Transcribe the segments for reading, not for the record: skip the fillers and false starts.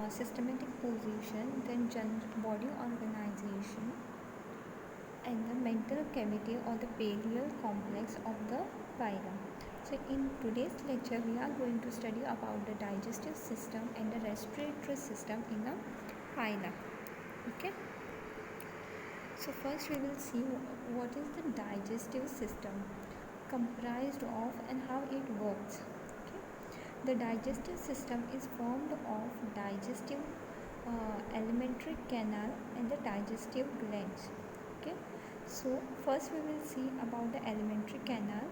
systematic position, then body organization, and the mental cavity or the pallial complex of the pila. So in today's lecture we are going to study about the digestive system and the respiratory system in the pila. Okay. So first we will see what is the digestive system comprised of and how it works. Okay. The digestive system is formed of digestive alimentary canal and the digestive glands. Okay. So first we will see about the alimentary canal.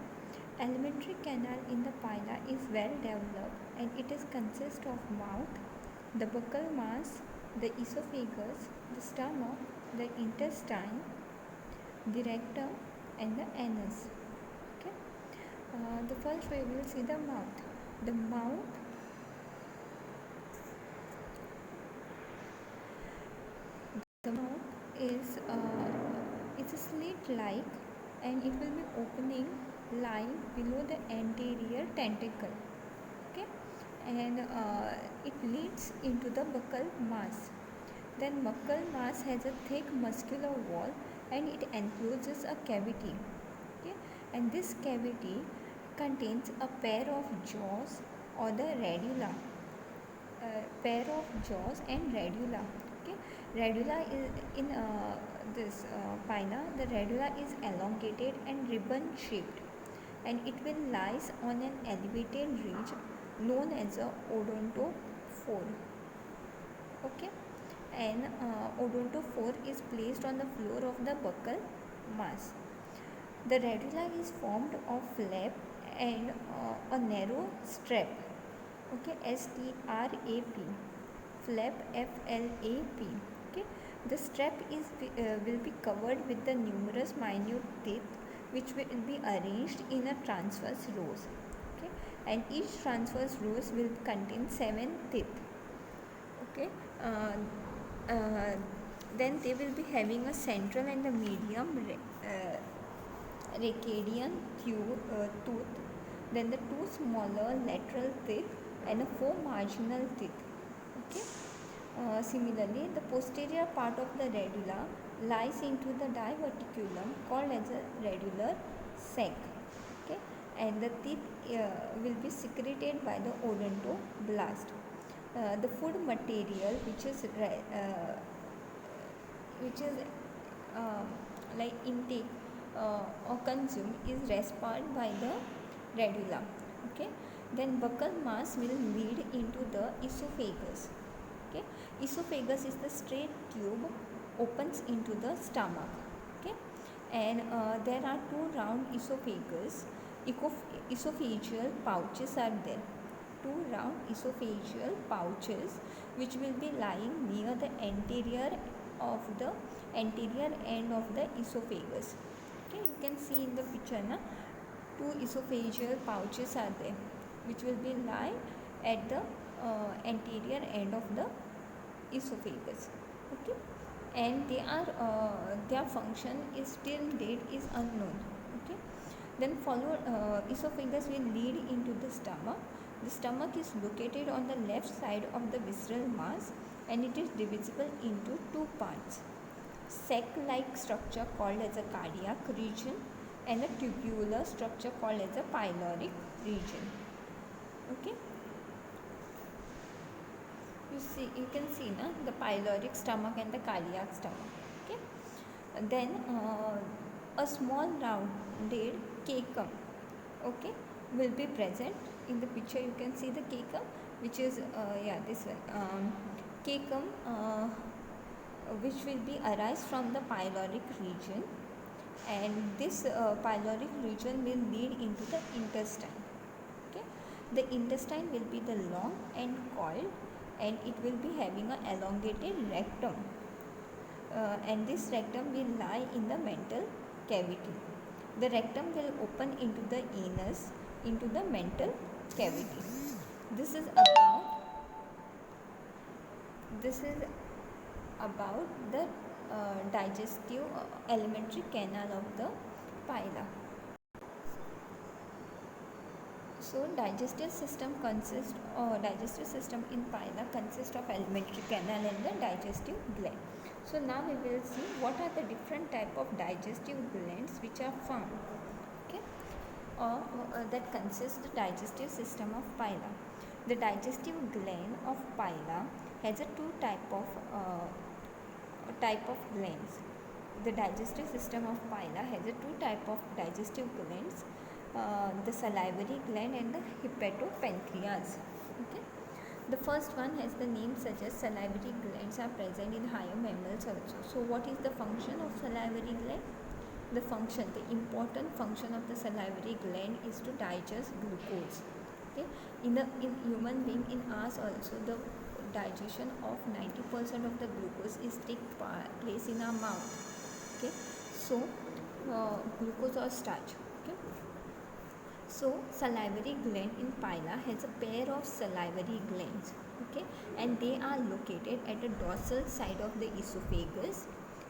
Alimentary canal in the pila is well developed and it is consist of mouth, the buccal mass, the esophagus, the stomach, the intestine, the rectum, and the anus. Okay. The first we will see the mouth. The mouth is it's a slit-like and it will be opening lying below the anterior tentacle. Okay, and it leads into the buccal mass. Then buccal mass has a thick muscular wall and it encloses a cavity. Okay, and this cavity contains a pair of jaws or the radula. Pair of jaws and radula. Okay, radula is in this pila. The radula is elongated and ribbon shaped, and it will lies on an elevated ridge known as a odontophore. Okay, and odontophore is placed on the floor of the buccal mass. The radula is formed of flap and a narrow strap. Okay, strap, flap, flap. Okay, the strap will be covered with the numerous minute teeth which will be arranged in a transverse rows. Okay, and each transverse rows will contain 7 teeth. Okay, uh, uh, then they will be having a central and a medium radian tooth, then the two smaller lateral teeth and 4 marginal teeth. Okay. Similarly, the posterior part of the radula lies into the diverticulum called as a radular sac. Okay, and the teeth will be secreted by the odontoblast. The food material which is uh, like intake or consumed is respired by the radula. Okay, then buccal mass will lead into the esophagus. Okay, esophagus is the straight tube opens into the stomach. Okay, and there are 2 round esophageal pouches are there. 2 round esophageal pouches which will be lying near the anterior end of the esophagus. Okay, you can see in the picture na, 2 esophageal pouches are there which will be lie at the anterior end of the esophagus. Okay, and their function is till date is unknown. Okay, then esophagus will lead into the stomach. The stomach is located on the left side of the visceral mass and it is divisible into 2 parts: sac-like structure called as a cardiac region and a tubular structure called as a pyloric region. Okay, you can see na, the pyloric stomach and the cardiac stomach. Okay, and then a small rounded cecum, okay, will be present in the picture. You can see the cecum, which is this one, cecum, which will be arise from the pyloric region, and this pyloric region will lead into the intestine. Okay, the intestine will be the long and coiled, and it will be having an elongated rectum, and this rectum will lie in the mental cavity. The rectum will open into the anus, into the mental cavity. This is about the digestive alimentary canal of the pila. So digestive system in pila consists of alimentary canal and the digestive gland. So now we will see what are the different type of digestive glands which are found. Okay, that consists the digestive system of pila. The digestive gland of pila has a type of glands. The digestive system of pila has a two type of digestive glands, the salivary gland and the hepatopancreas. Okay. The first one has the name suggests salivary glands are present in higher mammals also. So what is the function of salivary gland? The important function of the salivary gland is to digest glucose. Okay. In human being, in us also, the digestion of 90% of the glucose is take place in our mouth. Okay. So glucose or starch. Okay. So salivary gland in pila has a pair of salivary glands. Okay, and they are located at the dorsal side of the esophagus.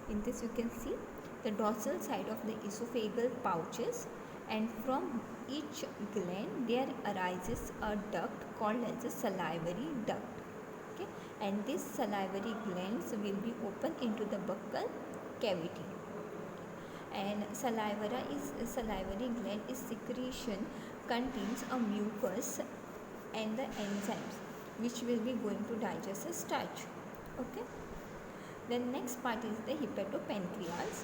In this you can see the dorsal side of the esophageal pouches, and from each gland there arises a duct called as a salivary duct. Okay, and these salivary glands will be open into the buccal cavity. And salivary gland is secretion contains a mucus and the enzymes which will be going to digest a starch. Okay. The next part is the hepatopancreas.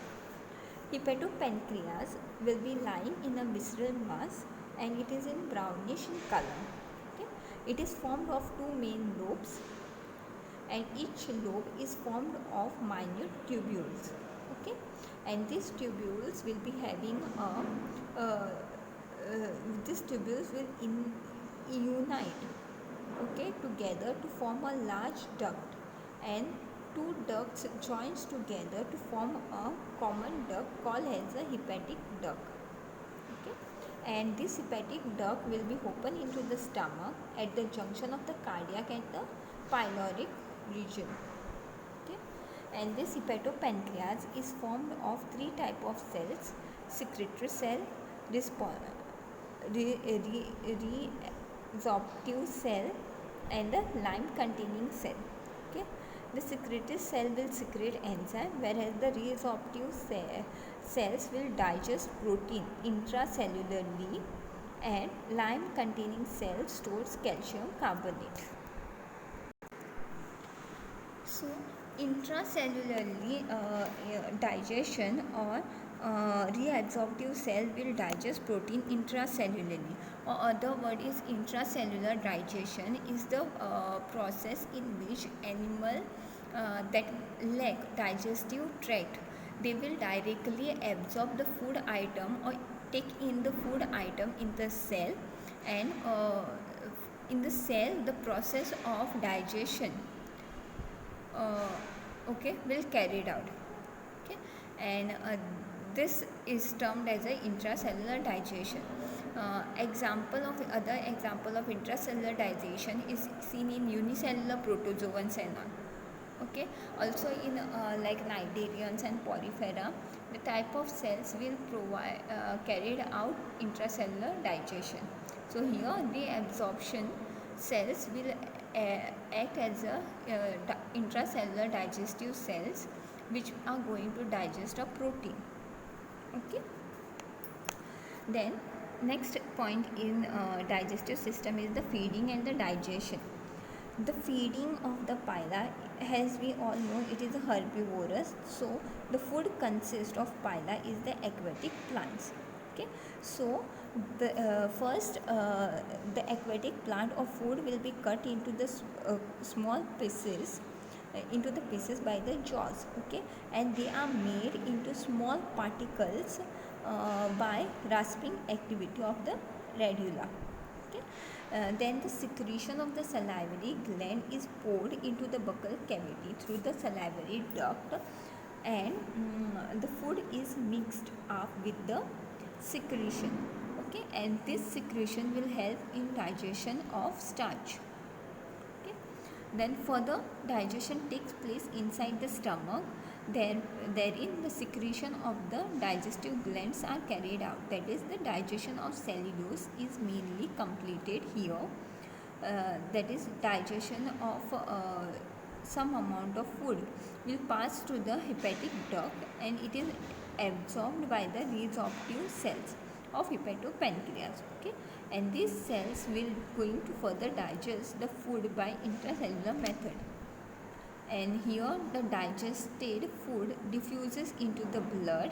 Hepatopancreas will be lying in a visceral mass and it is in brownish in color. Okay. It is formed of two main lobes and each lobe is formed of minute tubules. Okay, and these tubules will be having these tubules will unite, okay, together to form a large duct, and two ducts joins together to form a common duct called as a hepatic duct. Okay, and this hepatic duct will be open into the stomach at the junction of the cardiac and the pyloric region. Okay, and this hepatopancreas is formed of three type of cells: secretory cell, resorptive cell, and the lime containing cell. Okay, the secretory cell will secrete enzyme, whereas the resorptive cells will digest protein intracellularly, and lime containing cells stores calcium carbonate. So intracellularly digestion or reabsorptive cell will digest protein intracellularly, or other word is intracellular digestion is the process in which animal that lack digestive tract, they will directly absorb the food item or take in the food item in the cell, and in the cell the process of digestion okay will carried out. Okay, and this is termed as a intracellular digestion. Other example of intracellular digestion is seen in unicellular protozoans and all. Okay, also in like cnidarians and porifera, the type of cells will provide carried out intracellular digestion. So here the absorption cells will act as a intracellular digestive cells which are going to digest a protein. Okay, then next point in digestive system is the feeding and the digestion. The feeding of the pila, as we all know, it is a herbivorous, so the food consists of pila is the aquatic plants. Okay, so the first the aquatic plant or food will be cut into the small pieces into the pieces by the jaws. Okay, and they are made into small particles by rasping activity of the radula. Okay, then the secretion of the salivary gland is poured into the buccal cavity through the salivary duct, and the food is mixed up with the secretion. Okay, and this secretion will help in digestion of starch. Okay, Then further digestion takes place inside the stomach. Therein the secretion of the digestive glands are carried out. That is, the digestion of cellulose is mainly completed here. That is, digestion of some amount of food will pass through the hepatic duct and it is absorbed by the resorptive cells of hepatopancreas. Okay, and these cells will going to further digest the food by intracellular method. And here the digested food diffuses into the blood,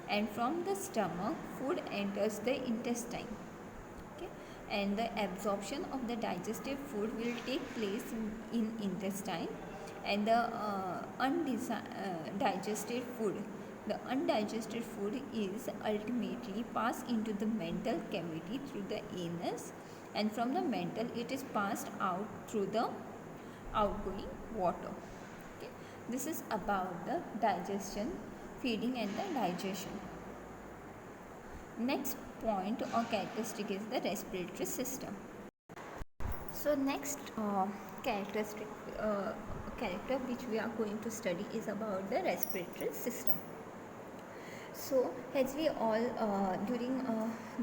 and from the stomach food enters the intestine. Okay, and the absorption of the digestive food will take place in intestine, and the undigested food, the undigested food is ultimately passed into the mental cavity through the anus, and from the mental it is passed out through the outgoing water. Okay, this is about the digestion, feeding and the digestion. Next point or characteristic is the respiratory system. So next character which we are going to study is about the respiratory system. So as we all during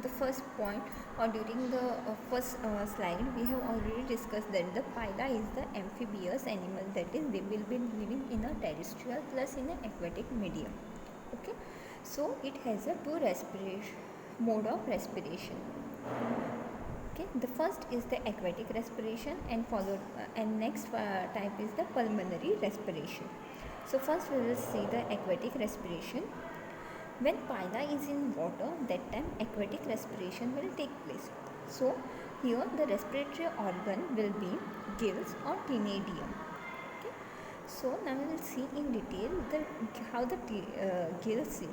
the first point or during the first slide, we have already discussed that the phyla is the amphibious animal, that is they will be living in a terrestrial plus in an aquatic medium. Okay, so it has a two respiration mode of respiration. Okay, the first is the aquatic respiration and followed and next type is the pulmonary respiration. So first we will see the aquatic respiration. When phyla is in water, that time aquatic respiration will take place. So here the respiratory organ will be gills or cneidium. Okay, so now we will see in detail how the gills is.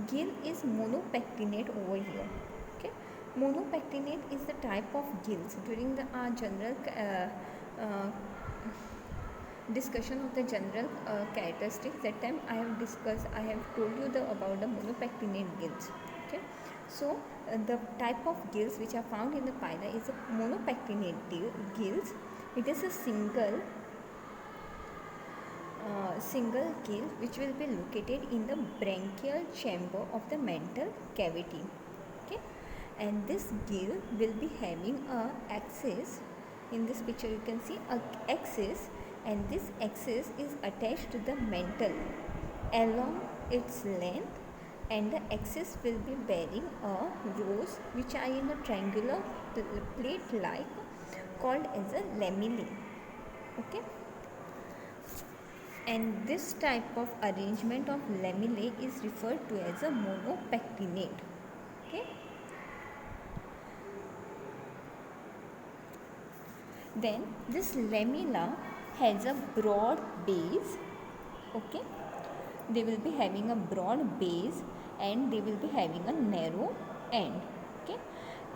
Gill is monopectinate over here. Okay, monopectinate is the type of gills. During the general discussion of the general characteristics, that time I have told you about the monopectinate gills. Okay, so the type of gills which are found in the phyla is a monopectinate gills. It is a single gill which will be located in the branchial chamber of the mental cavity. Okay, and this gill will be having a axis. In this picture you can see a axis, and this axis is attached to the mental along its length, and the axis will be bearing a rows which are in a triangular plate like called as a lamellae. Okay, and this type of arrangement of lamellae is referred to as a monopectinate. Okay, then this lamella has a broad base. Okay, they will be having a broad base and they will be having a narrow end. Okay,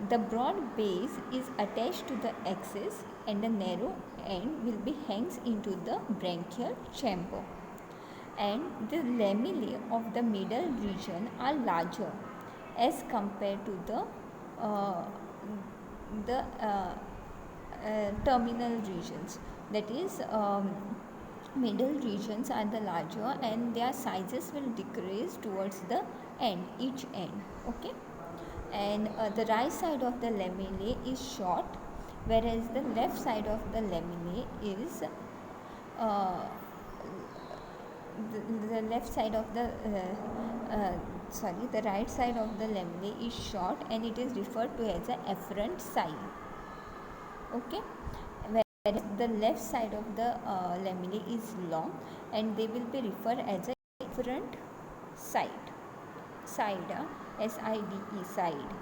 the broad base is attached to the axis and the narrow end will be hangs into the branchial chamber, and the lamellae of the middle region are larger as compared to the terminal regions. That is, middle regions are the larger and their sizes will decrease towards the end, each end. Okay, and the right side of the lamellae is short, whereas the left side of the lamellae is the left side of the the right side of the lamellae is short and it is referred to as a afferent side. Okay, whereas the left side of the lamellae is long and they will be referred as a afferent side, SIDE, side.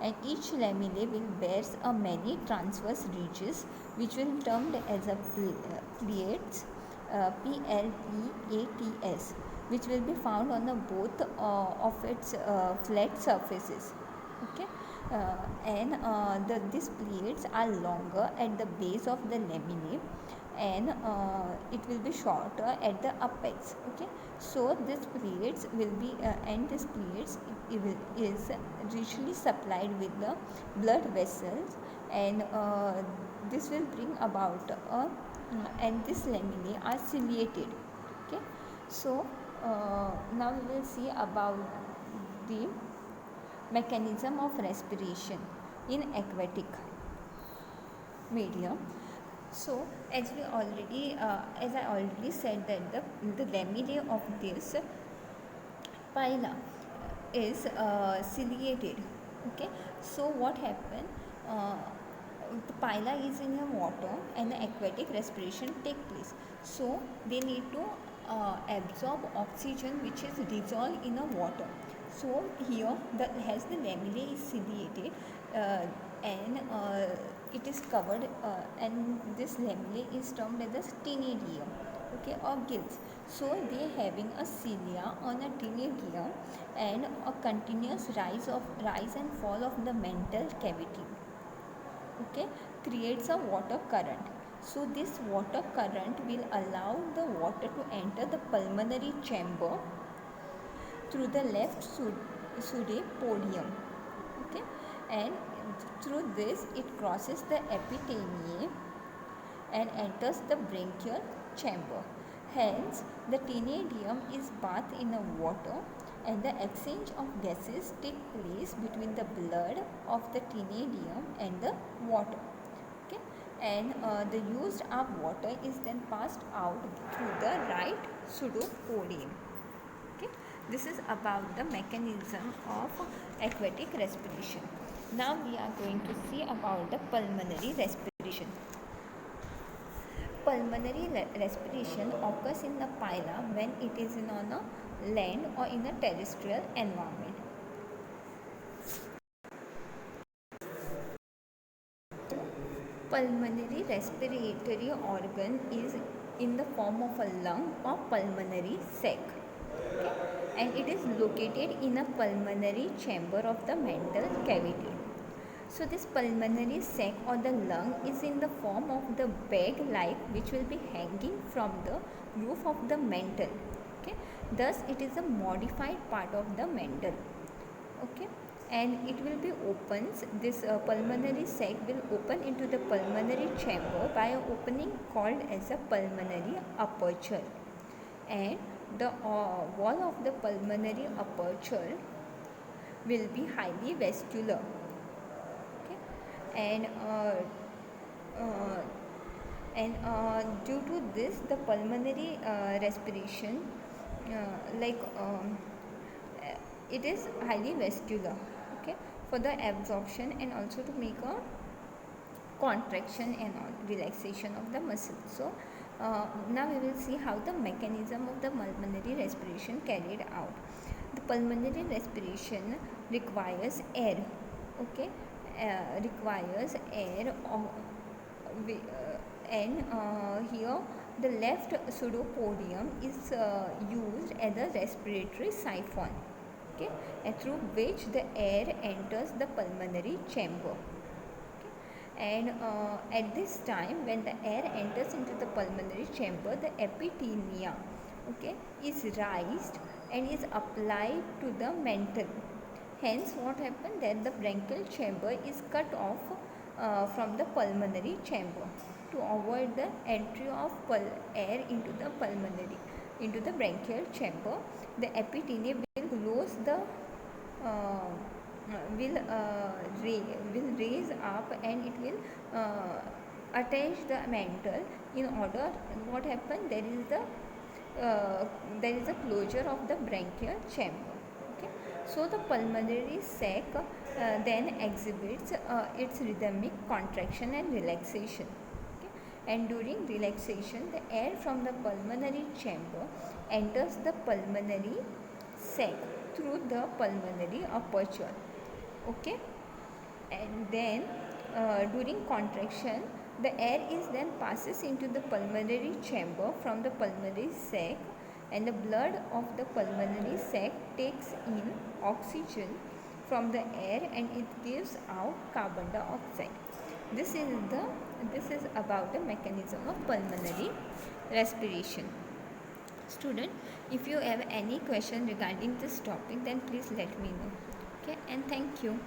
And each lamellae will bears a many transverse ridges which will termed as a pleats, PLEATS, which will be found on the both of its flat surfaces. Okay, and these pleats are longer at the base of the lamellae and it will be shorter at the apex. Okay, so this pleats will be and this pleats is richly supplied with the blood vessels, and this will bring about and this lamellae are ciliated. Okay, so now we will see about the mechanism of respiration in aquatic medium. So as I already said that the lamellae of this pila is ciliated. Okay, so what happened, the pila is in the water and the aquatic respiration take place, so they need to absorb oxygen which is dissolved in the water. So here the lamellae is ciliated, and it is covered, and this lamellae is termed as the ctenidium, okay, or gills. So they having a cilia on a ctenidium and a continuous rise and fall of the mantle cavity, okay, creates a water current. So this water current will allow the water to enter the pulmonary chamber through the left pseudopodium, okay, and through this it crosses the epithelium and enters the bronchial chamber. Hence, the ctenidium is bathed in the water and the exchange of gases take place between the blood of the ctenidium and the water. Okay, and the used up water is then passed out through the right pseudopodium. Okay, this is about the mechanism of aquatic respiration. Now we are going to see about the pulmonary respiration. Pulmonary respiration occurs in the pila when it is on a land or in a terrestrial environment. Pulmonary respiratory organ is in the form of a lung or pulmonary sac, okay? And it is located in a pulmonary chamber of the mantle cavity. So this pulmonary sac or the lung is in the form of the bag like which will be hanging from the roof of the mantle, okay? Thus it is a modified part of the mantle, okay, and it will be opens, this pulmonary sac will open into the pulmonary chamber by an opening called as a pulmonary aperture, and the wall of the pulmonary aperture will be highly vascular, okay, and due to this the pulmonary respiration it is highly vascular, okay, for the absorption and also to make a contraction and relaxation of the muscle. So now we will see how the mechanism of the pulmonary respiration carried out. The pulmonary respiration requires air, okay, requires air and here the left pseudopodium is used as a respiratory siphon, okay, and through which the air enters the pulmonary chamber, okay? And at this time when the air enters into the pulmonary chamber, the epithelium, okay, is raised and is applied to the mantle. Hence what happened, that the bronchial chamber is cut off from the pulmonary chamber to avoid the entry of air into the bronchial chamber. The epithelium will close the will raise up and it will attach the mantle. In order, what happened, there is a closure of the bronchial chamber, okay. So the pulmonary sac then exhibits its rhythmic contraction and relaxation, okay? And during relaxation the air from the pulmonary chamber enters the pulmonary sac through the pulmonary aperture, okay, and then during contraction the air is then passes into the pulmonary chamber from the pulmonary sac, and the blood of the pulmonary sac takes in oxygen from the air and it gives out carbon dioxide. This is about the mechanism of pulmonary respiration. Student, if you have any question regarding this topic, then please let me know, okay, and thank you.